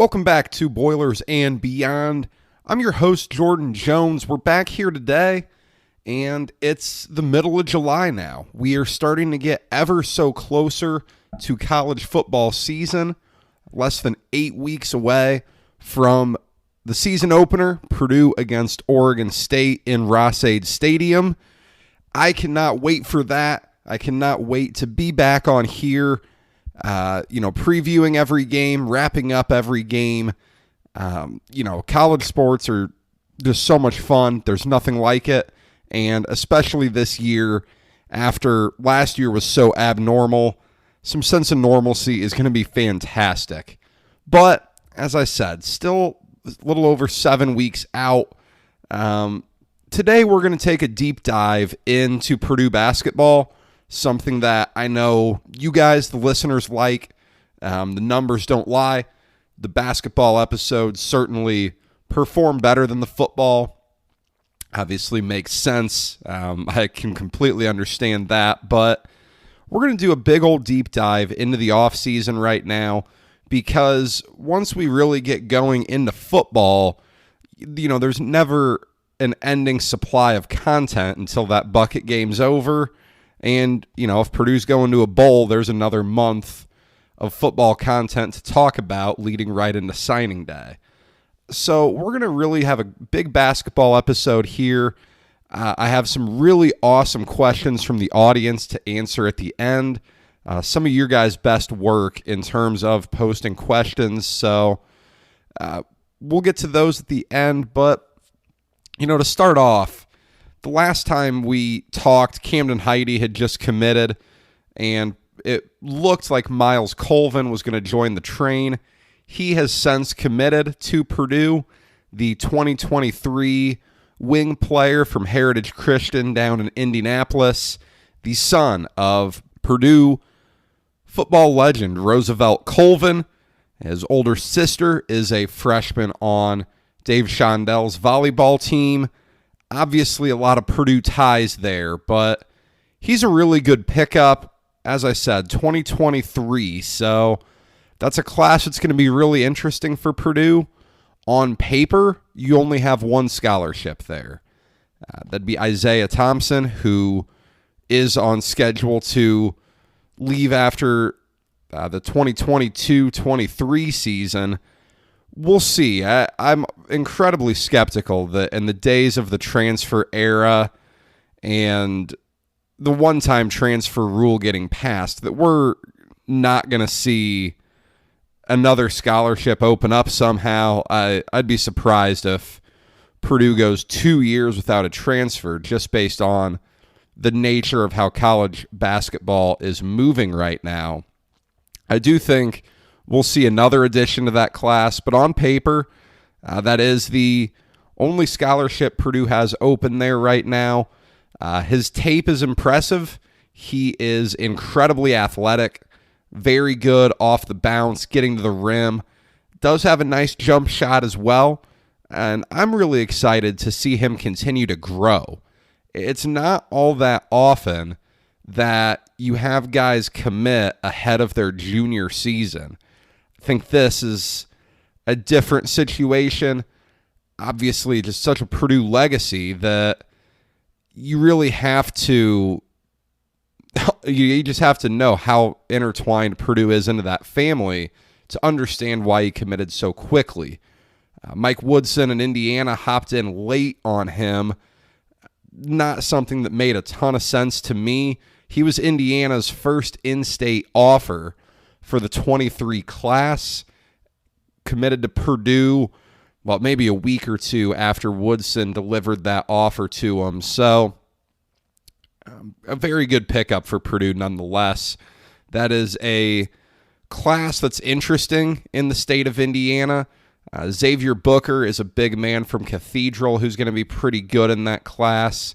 Welcome back to Boilers and Beyond. I'm your host, Jordan Jones. We're back here today, and it's the middle of July now. We are starting to get ever so closer to college football season, less than 8 weeks away from the season opener, Purdue against Oregon State in Ross-Ade Stadium. I cannot wait for that. I cannot wait to be back on here, previewing every game, wrapping up every game. College sports are just so much fun. There's nothing like it. And especially this year, after last year was so abnormal, some sense of normalcy is going to be fantastic. But, as I said, still a little over 7 weeks out. Today we're going to take a deep dive into Purdue basketball, something that I know you guys, the listeners, like. The numbers don't lie. The basketball episodes certainly perform better than the football. Obviously makes sense. I can completely understand that. But we're going to do a big old deep dive into the offseason right now, because once we really get going into football, there's never an ending supply of content until that bucket game's over. And, if Purdue's going to a bowl, there's another month of football content to talk about leading right into signing day. So we're going to really have a big basketball episode here. I have some really awesome questions from the audience to answer at the end. Some of your guys' best work in terms of posting questions. So we'll get to those at the end. But, to start off, the last time we talked, Camden Heide had just committed, and it looked like Myles Colvin was going to join the train. He has since committed to Purdue, the 2023 wing player from Heritage Christian down in Indianapolis, the son of Purdue football legend Roosevelt Colvin. His older sister is a freshman on Dave Shondel's volleyball team. Obviously, a lot of Purdue ties there, but he's a really good pickup. As I said, 2023, so that's a class that's going to be really interesting for Purdue. On paper, you only have one scholarship there. That'd be Isaiah Thompson, who is on schedule to leave after the 2022-23 season. We'll see. I'm incredibly skeptical that in the days of the transfer era and the one-time transfer rule getting passed, that we're not going to see another scholarship open up somehow. I'd be surprised if Purdue goes 2 years without a transfer, just based on the nature of how college basketball is moving right now. I do think we'll see another addition to that class, but on paper, that is the only scholarship Purdue has open there right now. His tape is impressive. He is incredibly athletic, very good off the bounce, getting to the rim. Does have a nice jump shot as well, and I'm really excited to see him continue to grow. It's not all that often that you have guys commit ahead of their junior season. I think this is a different situation. Obviously, just such a Purdue legacy that you really have to, you just have to know how intertwined Purdue is into that family to understand why he committed so quickly. Mike Woodson in Indiana hopped in late on him. Not something that made a ton of sense to me. He was Indiana's first in-state offer for the 23 class, committed to Purdue, maybe a week or two after Woodson delivered that offer to him. So, a very good pickup for Purdue nonetheless. That is a class that's interesting in the state of Indiana. Xavier Booker is a big man from Cathedral who's going to be pretty good in that class.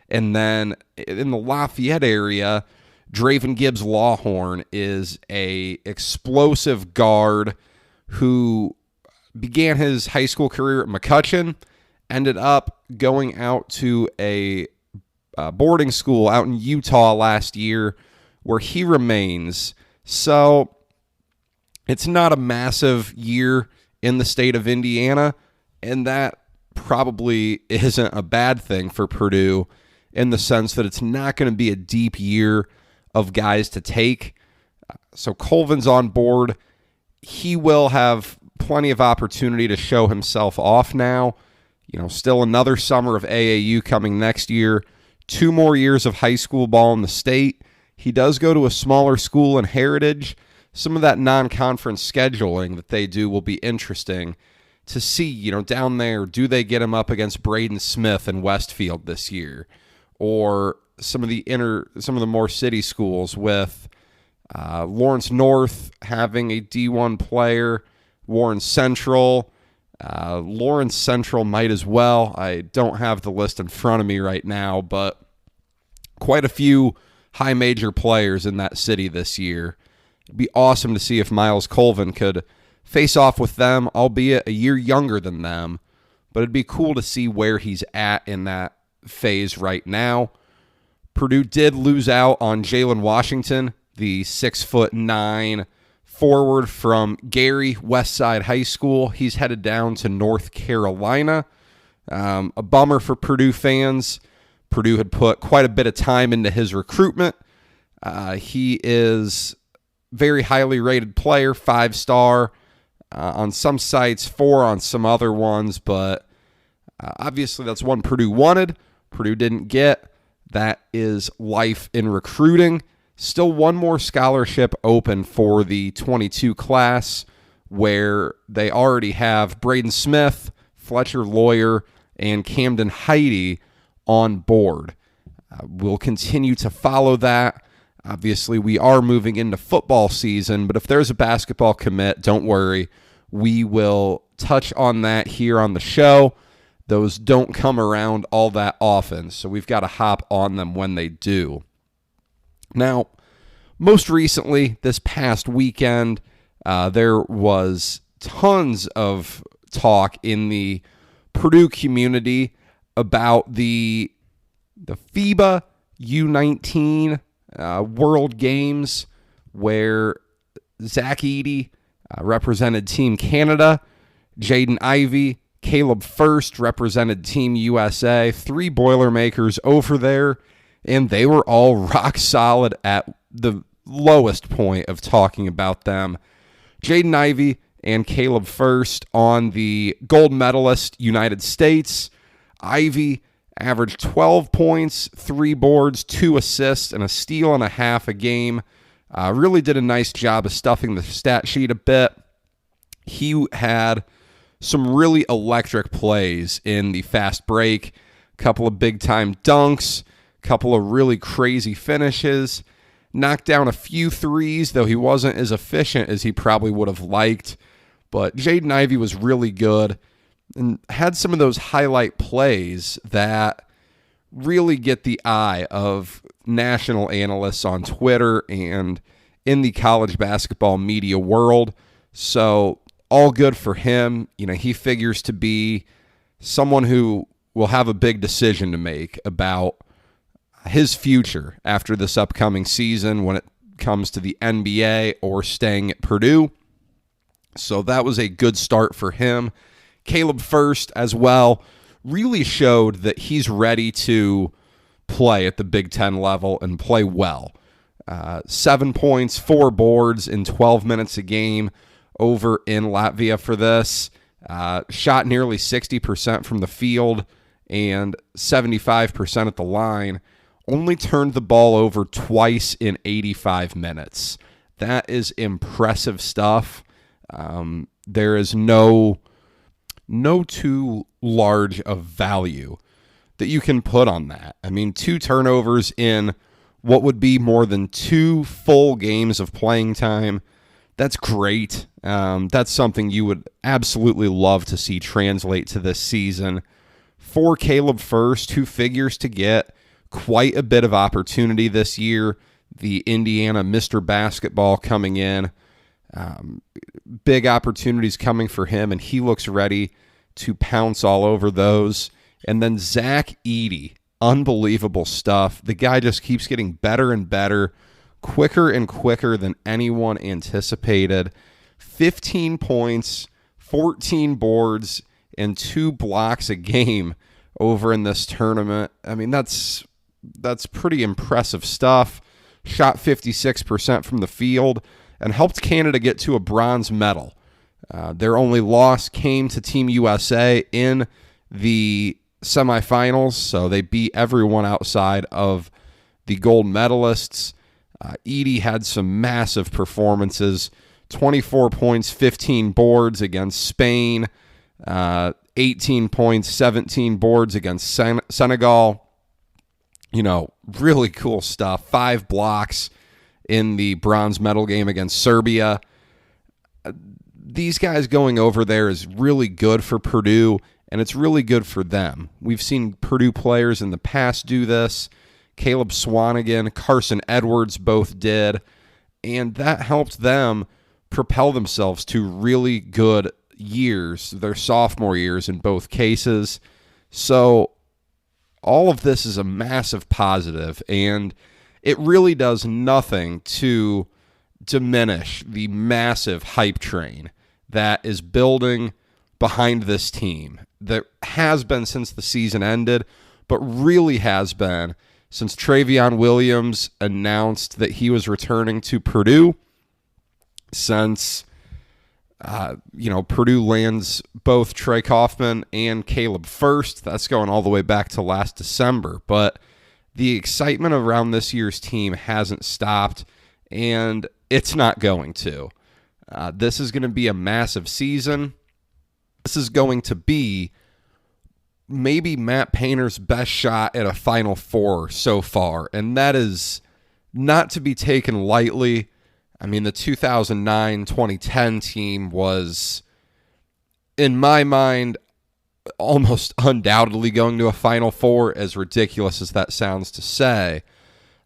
And then in the Lafayette area, Draven Gibbs Lawhorn is a explosive guard who began his high school career at McCutcheon, ended up going out to a boarding school out in Utah last year where he remains. So it's not a massive year in the state of Indiana, and that probably isn't a bad thing for Purdue in the sense that it's not going to be a deep year of guys to take. So Colvin's on board. He will have plenty of opportunity to show himself off now. Still another summer of AAU coming next year. 2 more years of high school ball in the state. He does go to a smaller school in Heritage. Some of that non-conference scheduling that they do will be interesting to see. Down there, do they get him up against Braden Smith in Westfield this year? Or some of the more city schools with Lawrence North having a D1 player, Warren Central. Lawrence Central might as well. I don't have the list in front of me right now, but quite a few high major players in that city this year. It'd be awesome to see if Myles Colvin could face off with them, albeit a year younger than them, but it'd be cool to see where he's at in that phase right now. Purdue did lose out on Jalen Washington, the 6'9" forward from Gary Westside High School. He's headed down to North Carolina. A bummer for Purdue fans. Purdue had put quite a bit of time into his recruitment. He is very highly rated player, 5-star on some sites, 4 on some other ones, but obviously that's one Purdue wanted. Purdue didn't get. That is life in recruiting. Still one more scholarship open for the 22 class where they already have Braden Smith, Fletcher Lawyer, and Camden Heidi on board. We'll continue to follow that. Obviously, we are moving into football season, but if there's a basketball commit, don't worry. We will touch on that here on the show. Those don't come around all that often, so we've got to hop on them when they do. Now, most recently, this past weekend, there was tons of talk in the Purdue community about the FIBA U19 World Games, where Zach Edey represented Team Canada, Jaden Ivey, Caleb First represented Team USA, 3 Boilermakers over there, and they were all rock solid at the lowest point of talking about them. Jaden Ivey and Caleb First on the gold medalist United States. Ivey averaged 12 points, 3 boards, 2 assists, and a steal and a half a game. Really did a nice job of stuffing the stat sheet a bit. He had some really electric plays in the fast break, a couple of big-time dunks, a couple of really crazy finishes, knocked down a few threes, though he wasn't as efficient as he probably would have liked. But Jaden Ivey was really good and had some of those highlight plays that really get the eye of national analysts on Twitter and in the college basketball media world. So all good for him. He figures to be someone who will have a big decision to make about his future after this upcoming season when it comes to the NBA or staying at Purdue. So that was a good start for him. Caleb First as well really showed that he's ready to play at the Big Ten level and play well. 7 points, 4 boards in 12 minutes a game over in Latvia for this. Shot nearly 60% from the field and 75% at the line. Only turned the ball over twice in 85 minutes. That is impressive stuff. There is no too large of value that you can put on that. 2 turnovers in what would be more than 2 full games of playing time. That's great. That's something you would absolutely love to see translate to this season. For Caleb First, who figures to get quite a bit of opportunity this year, the Indiana Mr. Basketball coming in. Big opportunities coming for him, and he looks ready to pounce all over those. And then Zach Edey, unbelievable stuff. The guy just keeps getting better and better, quicker and quicker than anyone anticipated. 15 points, 14 boards and 2 blocks a game over in this tournament. I mean, that's pretty impressive stuff. Shot 56% from the field and helped Canada get to a bronze medal. Their only loss came to Team USA in the semifinals, so they beat everyone outside of the gold medalists. Edie had some massive performances, 24 points, 15 boards against Spain, 18 points, 17 boards against Senegal. You know, really cool stuff. 5 blocks in the bronze medal game against Serbia. These guys going over there is really good for Purdue, and it's really good for them. We've seen Purdue players in the past do this. Caleb Swanigan, Carson Edwards both did, and that helped them propel themselves to really good years, their sophomore years in both cases. So all of this is a massive positive, and it really does nothing to diminish the massive hype train that is building behind this team, that has been since the season ended, but really has been since Travion Williams announced that he was returning to Purdue, since Purdue lands both Trey Kaufman and Caleb First. That's going all the way back to last December. But the excitement around this year's team hasn't stopped, and it's not going to. This is going to be a massive season. This is going to be maybe Matt Painter's best shot at a Final Four so far, and that is not to be taken lightly. I mean, the 2009-2010 team was, in my mind, almost undoubtedly going to a Final Four, as ridiculous as that sounds to say.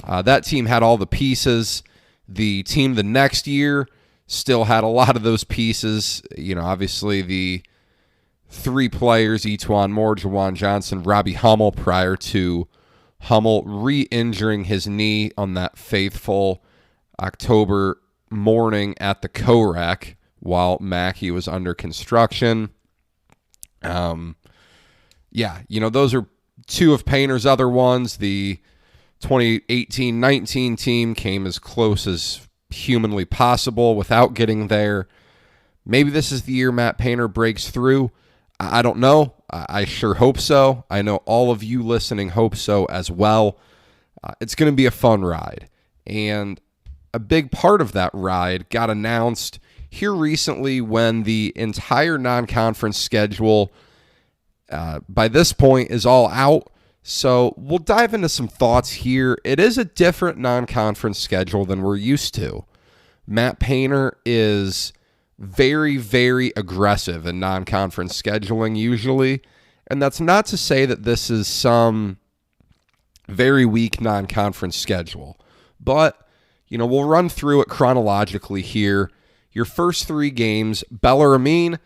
That team had all the pieces. The team the next year still had a lot of those pieces. You know, obviously the 3 players, Etuan Moore, Jawan Johnson, Robbie Hummel, prior to Hummel re-injuring his knee on that faithful October morning at the COREC while Mackey was under construction. Those are 2 of Painter's other ones. The 2018-19 team came as close as humanly possible without getting there. Maybe this is the year Matt Painter breaks through. I don't know. I sure hope so. I know all of you listening hope so as well. It's going to be a fun ride. And a big part of that ride got announced here recently when the entire non-conference schedule, by this point, is all out. So we'll dive into some thoughts here. It is a different non-conference schedule than we're used to. Matt Painter is very, very aggressive in non-conference scheduling usually. And that's not to say that this is some very weak non-conference schedule. But, we'll run through it chronologically here. Your first 3 games, Bellarmine,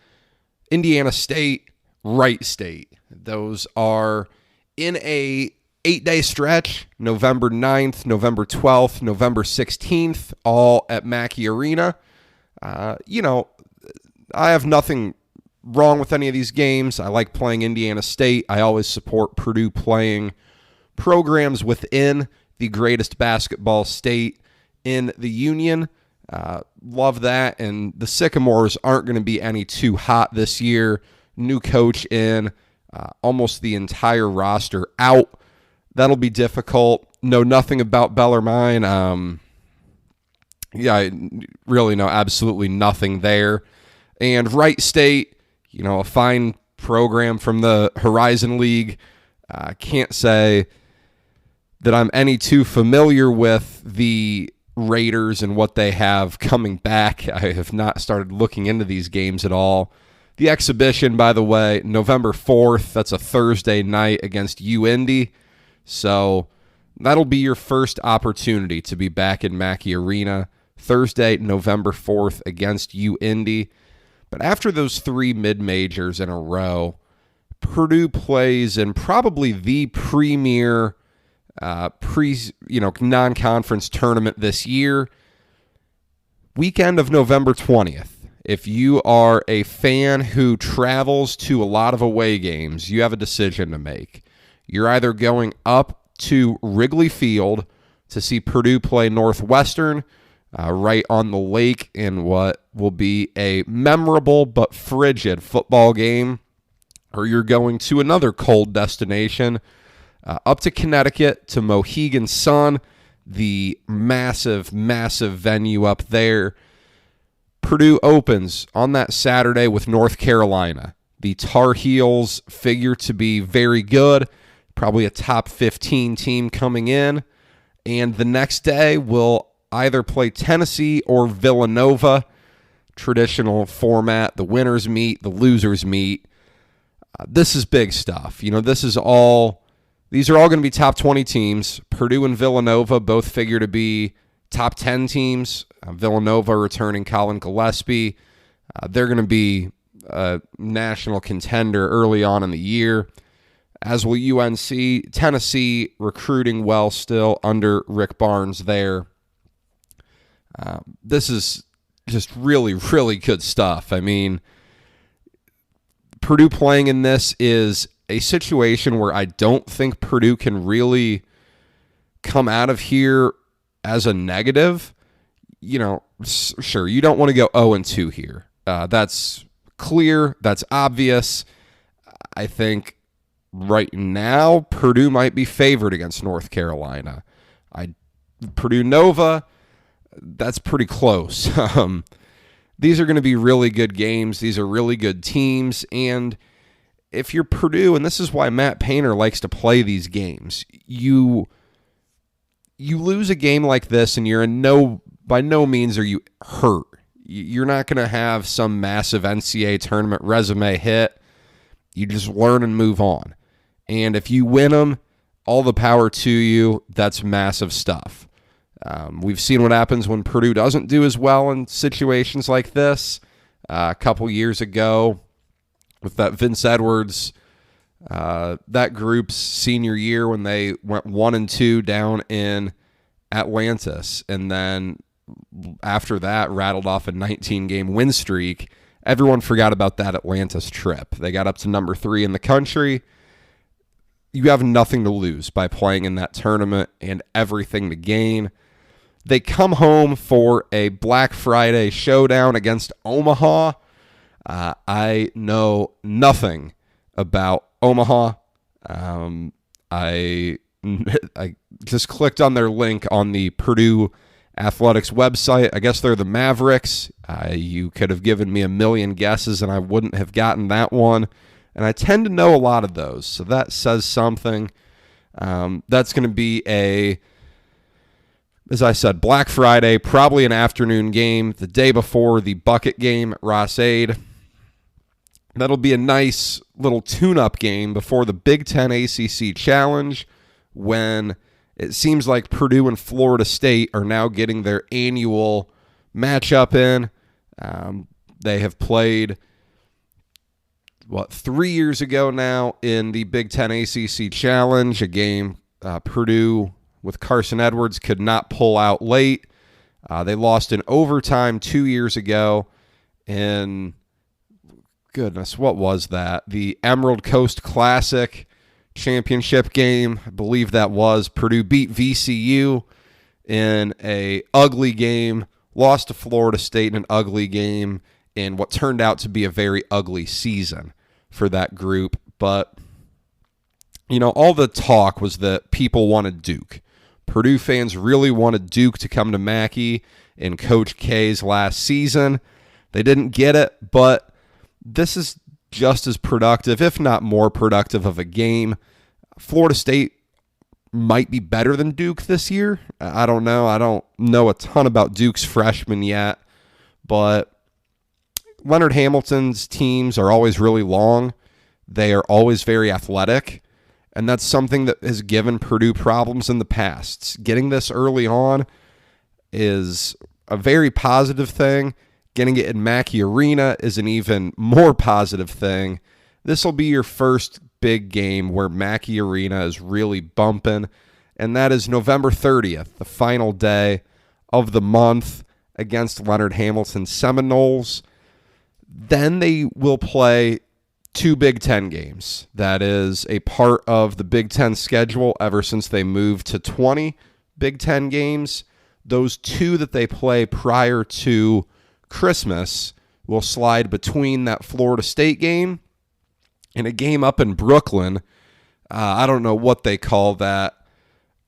Indiana State, Wright State. Those are in a 8-day stretch, November 9th, November 12th, November 16th, all at Mackey Arena. I have nothing wrong with any of these games. I like playing Indiana State. I always support Purdue playing programs within the greatest basketball state in the union. Love that. And the Sycamores aren't going to be any too hot this year. New coach in, almost the entire roster out. That'll be difficult. Know nothing about Bellarmine. I really know absolutely nothing there. And Wright State, a fine program from the Horizon League. Can't say that I'm any too familiar with the Raiders and what they have coming back. I have not started looking into these games at all. The exhibition, by the way, November 4th, that's a Thursday night against UIndy. So that'll be your first opportunity to be back in Mackey Arena. Thursday, November 4th against UIndy. But after those 3 mid-majors in a row, Purdue plays in probably the premier non-conference tournament this year, weekend of November 20th. If you are a fan who travels to a lot of away games, you have a decision to make. You're either going up to Wrigley Field to see Purdue play Northwestern, right on the lake in what will be a memorable but frigid football game, or you're going to another cold destination, up to Connecticut to Mohegan Sun, the massive, massive venue up there. Purdue opens on that Saturday with North Carolina. The Tar Heels figure to be very good, probably a top 15 team coming in. And the next day we'll either play Tennessee or Villanova. Traditional format, the winners meet, the losers meet. This is big stuff. These are all going to be top 20 teams. Purdue and Villanova both figure to be top 10 teams. Villanova returning Colin Gillespie. They're going to be a national contender early on in the year, as will UNC. Tennessee recruiting well still under Rick Barnes there. This is just really, really good stuff. I mean, Purdue playing in this is a situation where I don't think Purdue can really come out of here as a negative. Sure, you don't want to go 0-2 here. That's clear. That's obvious. I think right now Purdue might be favored against North Carolina. Purdue Nova, that's pretty close. These are going to be really good games. These are really good teams. And if you're Purdue, and this is why Matt Painter likes to play these games, you lose a game like this and you're by no means are you hurt. You're not going to have some massive NCAA tournament resume hit. You just learn and move on. And if you win them, all the power to you. That's massive stuff. We've seen what happens when Purdue doesn't do as well in situations like this. A couple years ago with that Vince Edwards, that group's senior year when they went 1-2 down in Atlantis, and then after that rattled off a 19-game win streak. Everyone forgot about that Atlantis trip. They got up to number 3 in the country. You have nothing to lose by playing in that tournament and everything to gain. They come home for a Black Friday showdown against Omaha. I know nothing about Omaha. I just clicked on their link on the Purdue Athletics website. I guess they're the Mavericks. You could have given me a million guesses and I wouldn't have gotten that one. And I tend to know a lot of those, so that says something. That's going to be as I said, Black Friday, probably an afternoon game, the day before the bucket game at Ross-Ade. That'll be a nice little tune-up game before the Big Ten ACC Challenge, when it seems like Purdue and Florida State are now getting their annual matchup in. They have played, 3 years ago now in the Big Ten ACC Challenge, a game Purdue with Carson Edwards could not pull out late. They lost in overtime 2 years ago in, goodness, what was that? The Emerald Coast Classic championship game, I believe that was. Purdue beat VCU in a ugly game, lost to Florida State in an ugly game, in what turned out to be a very ugly season for that group. But, all the talk was that people wanted Duke. Purdue fans really wanted Duke to come to Mackey in Coach K's last season. They didn't get it, but this is just as productive, if not more productive, of a game. Florida State might be better than Duke this year. I don't know. I don't know a ton about Duke's freshmen yet, but Leonard Hamilton's teams are always really long. They are always very athletic. And that's something that has given Purdue problems in the past. Getting this early on is a very positive thing. Getting it in Mackey Arena is an even more positive thing. This will be your first big game where Mackey Arena is really bumping, and that is November 30th, the final day of the month, against Leonard Hamilton Seminoles. Then they will play 2 Big Ten games. That is a part of the Big Ten schedule ever since they moved to 20 Big Ten games. Those 2 that they play prior to Christmas will slide between that Florida State game and a game up in Brooklyn. I don't know what they call that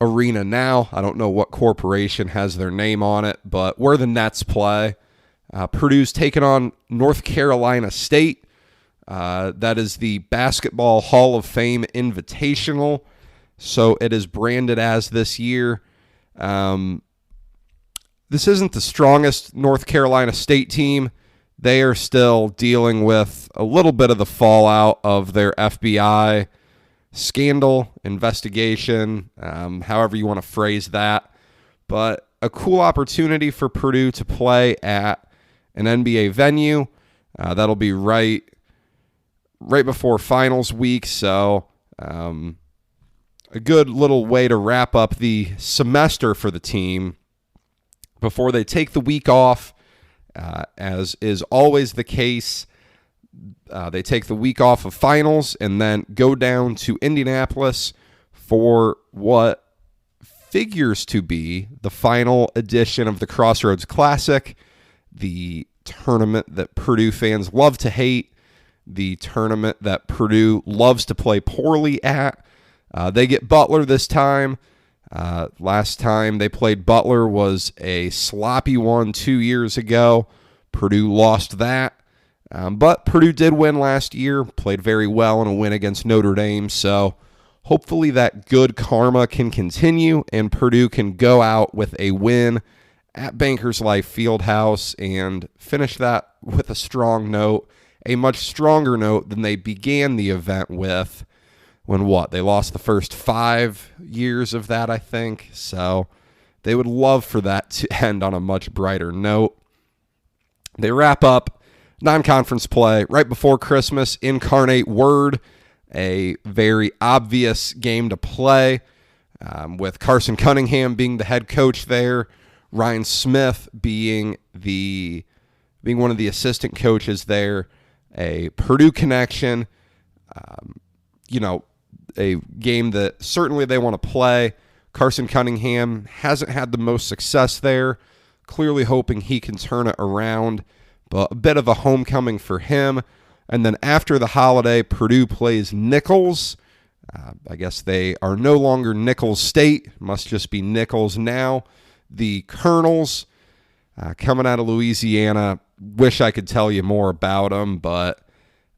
arena now. I don't know what corporation has their name on it, but where the Nets play. Purdue's taking on North Carolina State. That is the Basketball Hall of Fame Invitational, so it is branded as this year. This isn't the strongest North Carolina State team. They are still dealing with a little bit of the fallout of their FBI scandal, investigation, however you want to phrase that. But a cool opportunity for Purdue to play at an NBA venue. That'll be right before finals week, so a good little way to wrap up the semester for the team before they take the week off, as is always the case. They take the week off of finals and then go down to Indianapolis for what figures to be the final edition of the Crossroads Classic, the tournament that Purdue fans love to hate, the tournament that Purdue loves to play poorly at. They get Butler this time. Last time they played Butler was a sloppy one 2 years ago. Purdue lost that. But Purdue did win last year, played very well in a win against Notre Dame. So hopefully that good karma can continue and Purdue can go out with a win at Bankers Life Fieldhouse and finish that with a strong note, a much stronger note than they began the event with when they lost the first 5 years of that, I think. So they would love for that to end on a much brighter note. They wrap up non-conference play right before Christmas. Incarnate Word, a very obvious game to play, with Carson Cunningham being the head coach there, Ryan Smith being one of the assistant coaches there, a Purdue connection, a game that certainly they want to play. Carson Cunningham hasn't had the most success there, clearly hoping he can turn it around, but a bit of a homecoming for him. And then after the holiday, Purdue plays Nichols. I guess they are no longer Nichols State, must just be Nichols now. The Colonels, coming out of Louisiana, wish I could tell you more about them, but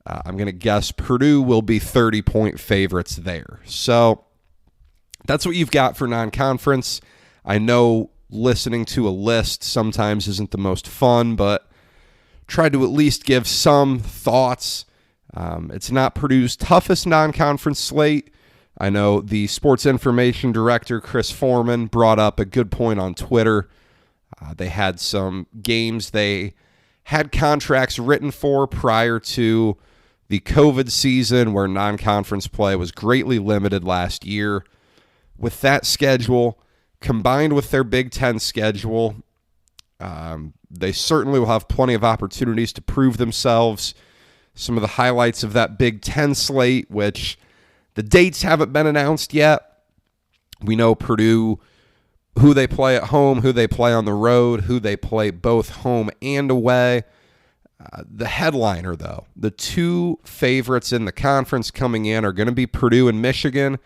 I'm going to guess Purdue will be 30-point favorites there. So that's what you've got for non-conference. I know listening to a list sometimes isn't the most fun, but try to at least give some thoughts. It's not Purdue's toughest non-conference slate. I know the sports information director, Chris Foreman, brought up a good point on Twitter. They had some games they had contracts written for prior to the COVID season where non-conference play was greatly limited last year. With that schedule, combined with their Big Ten schedule, they certainly will have plenty of opportunities to prove themselves. Some of the highlights of that Big Ten slate, which the dates haven't been announced yet. We know Purdue, who they play at home, who they play on the road, who they play both home and away. The headliner, though, the 2 favorites in the conference coming in are going to be Purdue and Michigan.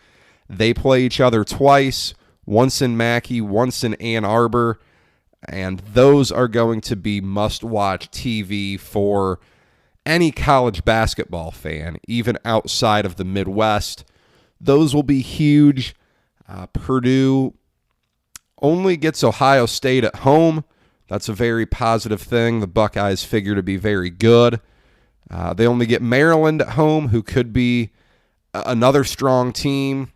They play each other twice, once in Mackey, once in Ann Arbor, and those are going to be must-watch TV for any college basketball fan, even outside of the Midwest. Those will be huge. Purdue only gets Ohio State at home. That's a very positive thing. The Buckeyes figure to be very good. They only get Maryland at home, who could be another strong team.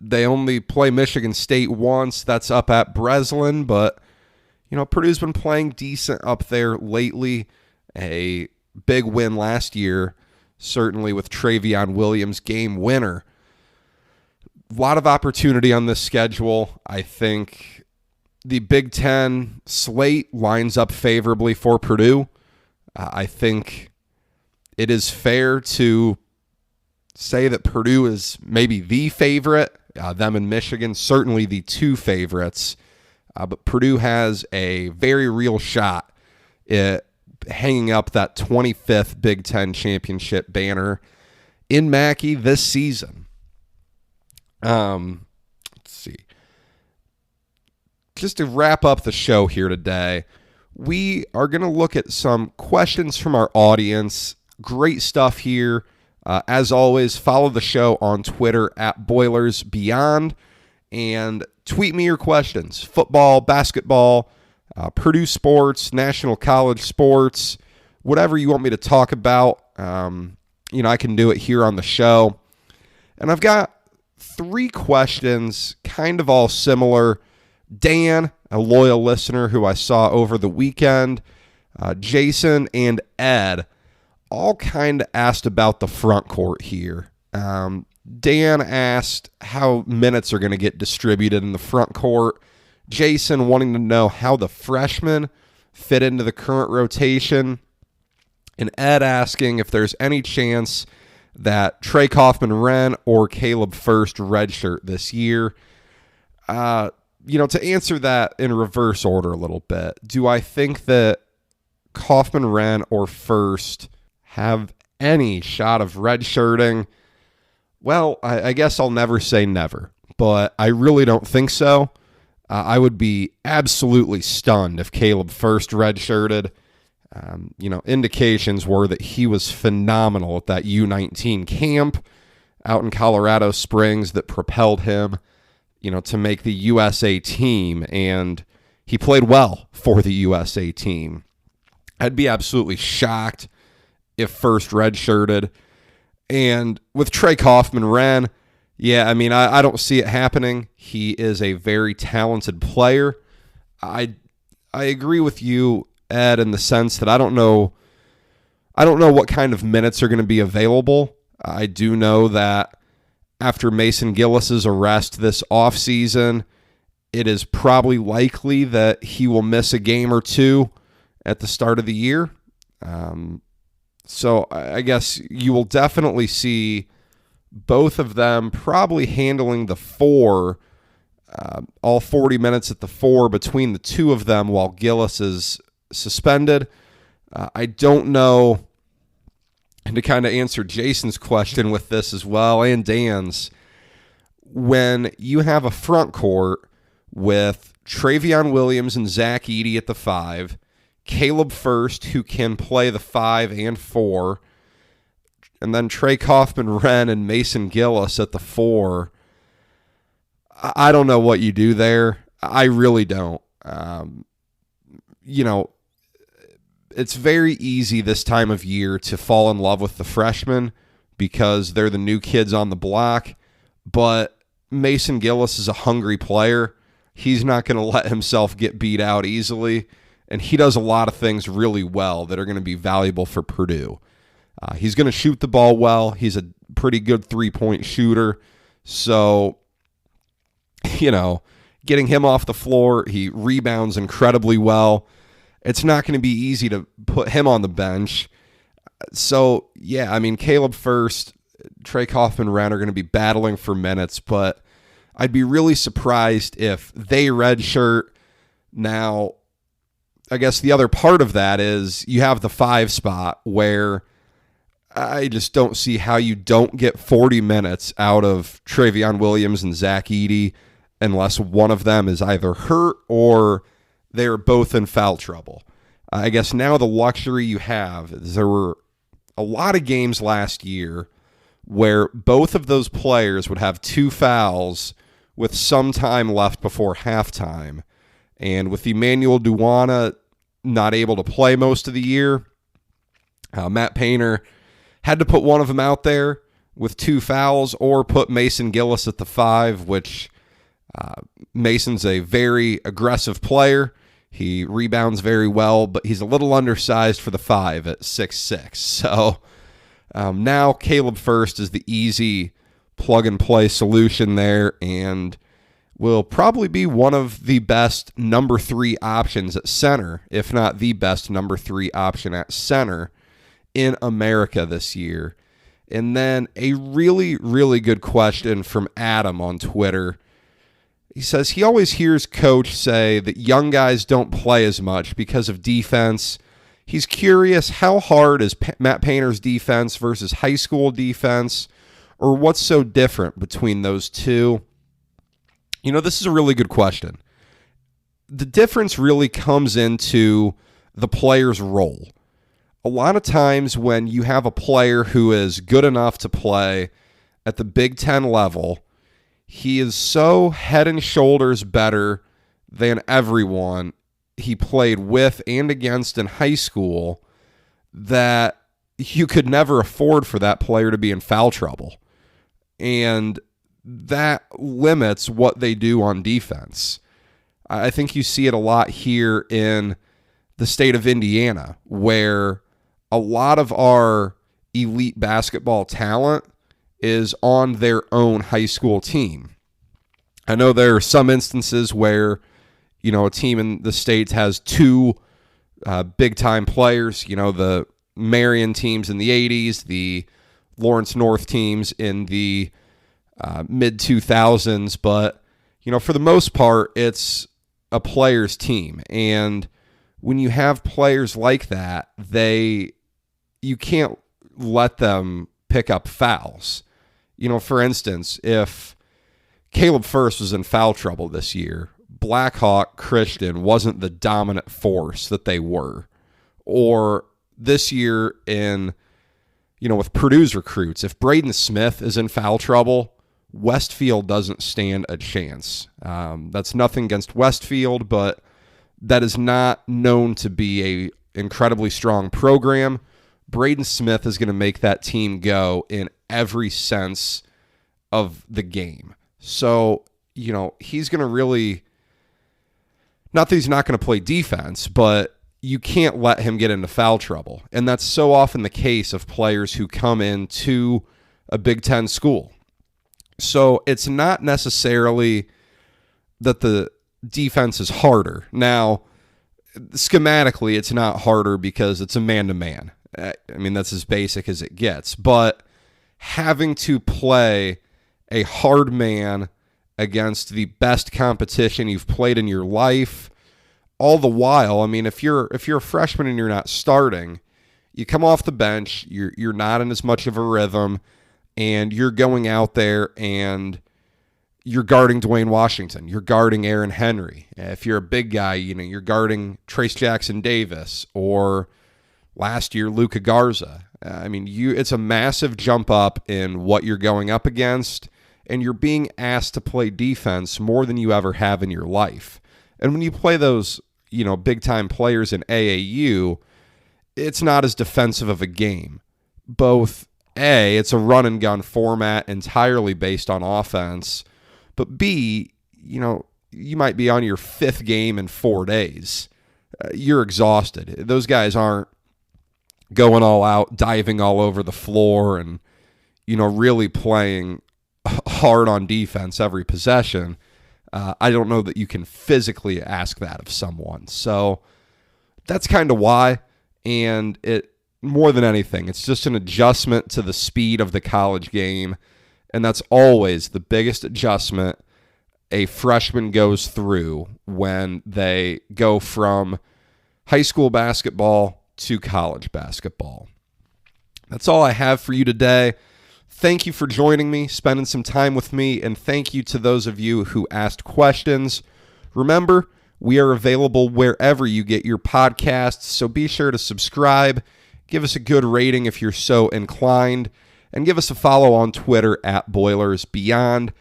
They only play Michigan State once. That's up at Breslin, but Purdue's been playing decent up there lately. A big win last year, certainly with Travion Williams, game winner. A lot of opportunity on this schedule. I think the Big Ten slate lines up favorably for Purdue. I think it is fair to say that Purdue is maybe the favorite. Them and Michigan, certainly the two favorites. But Purdue has a very real shot at hanging up that 25th Big Ten championship banner in Mackey this season. Let's see. Just to wrap up the show here today, we are going to look at some questions from our audience. Great stuff here. As always, follow the show on Twitter at BoilersBeyond and tweet me your questions. Football, basketball, Purdue sports, national college sports, whatever you want me to talk about. I can do it here on the show. And I've got 3 questions, kind of all similar. Dan, a loyal listener who I saw over the weekend, Jason, and Ed all kind of asked about the front court here. Dan asked how minutes are going to get distributed in the front court. Jason wanting to know how the freshmen fit into the current rotation. And Ed asking if there's any chance that Trey Kaufman-Renn or Caleb First redshirt this year. To answer that in reverse order a little bit, do I think that Kaufman-Renn or First have any shot of redshirting? Well, I guess I'll never say never, but I really don't think so. I would be absolutely stunned if Caleb First redshirted. Indications were that he was phenomenal at that U19 camp out in Colorado Springs that propelled him, to make the USA team, and he played well for the USA team. I'd be absolutely shocked if First redshirted. And with Trey Kaufman-Renn, I don't see it happening. He is a very talented player. I agree with you, Ed, in the sense that I don't know what kind of minutes are going to be available. I do know that after Mason Gillis's arrest this offseason, it is probably likely that he will miss a game or two at the start of the year. So I guess you will definitely see both of them probably handling the 4, all 40 minutes at the 4 between the two of them while Gillis is suspended. I don't know, and to kind of answer Jason's question with this as well, and Dan's, when you have a front court with Travion Williams and Zach Edey at the 5, Caleb First, who can play the 5 and 4, and then Trey Kaufman-Renn and Mason Gillis at the 4, I don't know what you do there. I really don't. It's very easy this time of year to fall in love with the freshmen because they're the new kids on the block, but Mason Gillis is a hungry player. He's not going to let himself get beat out easily, and he does a lot of things really well that are going to be valuable for Purdue. He's going to shoot the ball well. He's a pretty good three-point shooter. So, getting him off the floor, he rebounds incredibly well. It's not going to be easy to put him on the bench. So, Caleb First, Trey Kaufman-Renn are going to be battling for minutes, but I'd be really surprised if they redshirt. Now, I guess the other part of that is you have the 5 spot where I just don't see how you don't get 40 minutes out of Travion Williams and Zach Edey unless one of them is either hurt or they're both in foul trouble. I guess now the luxury you have is there were a lot of games last year where both of those players would have 2 fouls with some time left before halftime. And with Emmanuel Duwana not able to play most of the year, Matt Painter had to put one of them out there with 2 fouls or put Mason Gillis at the 5, which Mason's a very aggressive player. He rebounds very well, but he's a little undersized for the 5 at 6'6". So now Caleb First is the easy plug-and-play solution there, and will probably be one of the best number 3 options at center, if not the best number 3 option at center in America this year. And then a really, really good question from Adam on Twitter. He says he always hears Coach say that young guys don't play as much because of defense. He's curious, how hard is Matt Painter's defense versus high school defense, or what's so different between those two? You know, this is a really good question. The difference really comes into the player's role. A lot of times when you have a player who is good enough to play at the Big Ten level, he is so head and shoulders better than everyone he played with and against in high school that you could never afford for that player to be in foul trouble. And that limits what they do on defense. I think you see it a lot here in the state of Indiana, where a lot of our elite basketball talent is on their own high school team. I know there are some instances where, you know, a team in the States has 2 big-time players, you know, the Marion teams in the 80s, the Lawrence North teams in the mid-2000s, but, you know, for the most part, it's a player's team. And when you have players like that, you can't let them pick up fouls. You know, for instance, if Caleb Furst was in foul trouble this year, Blackhawk Christian wasn't the dominant force that they were. Or this year with Purdue's recruits, if Braden Smith is in foul trouble, Westfield doesn't stand a chance. That's nothing against Westfield, but that is not known to be a incredibly strong program. Braden Smith is going to make that team go in every sense of the game. So, you know, he's going to really, not that he's not going to play defense, but you can't let him get into foul trouble. And that's so often the case of players who come into a Big Ten school. So it's not necessarily that the defense is harder. Now, schematically, it's not harder because it's a man-to-man. I mean, that's as basic as it gets. But having to play a hard man against the best competition you've played in your life, all the while, I mean, if you're a freshman and you're not starting, you come off the bench, you're not in as much of a rhythm, and you're going out there and you're guarding Dwayne Washington, you're guarding Aaron Henry. If you're a big guy, you know, you're guarding Trace Jackson Davis, or last year Luka Garza. I mean, it's a massive jump up in what you're going up against, and you're being asked to play defense more than you ever have in your life. And when you play those, you know, big-time players in AAU, it's not as defensive of a game. Both, A, it's a run-and-gun format entirely based on offense, but B, you know, you might be on your 5th game in 4 days. You're exhausted. Those guys aren't going all out, diving all over the floor, and, you know, really playing hard on defense every possession. I don't know that you can physically ask that of someone. So that's kind of why. And it, more than anything, it's just an adjustment to the speed of the college game. And that's always the biggest adjustment a freshman goes through when they go from high school basketball to college basketball. That's all I have for you today. Thank you for joining me, spending some time with me, and thank you to those of you who asked questions. Remember, we are available wherever you get your podcasts, so be sure to subscribe, give us a good rating if you're so inclined, and give us a follow on Twitter at BoilersBeyond.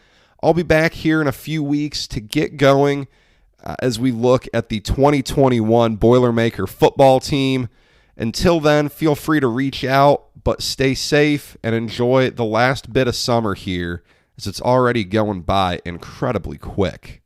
I'll be back here in a few weeks to get going as we look at the 2021 Boilermaker football team. Until then, feel free to reach out, but stay safe and enjoy the last bit of summer here, as it's already going by incredibly quick.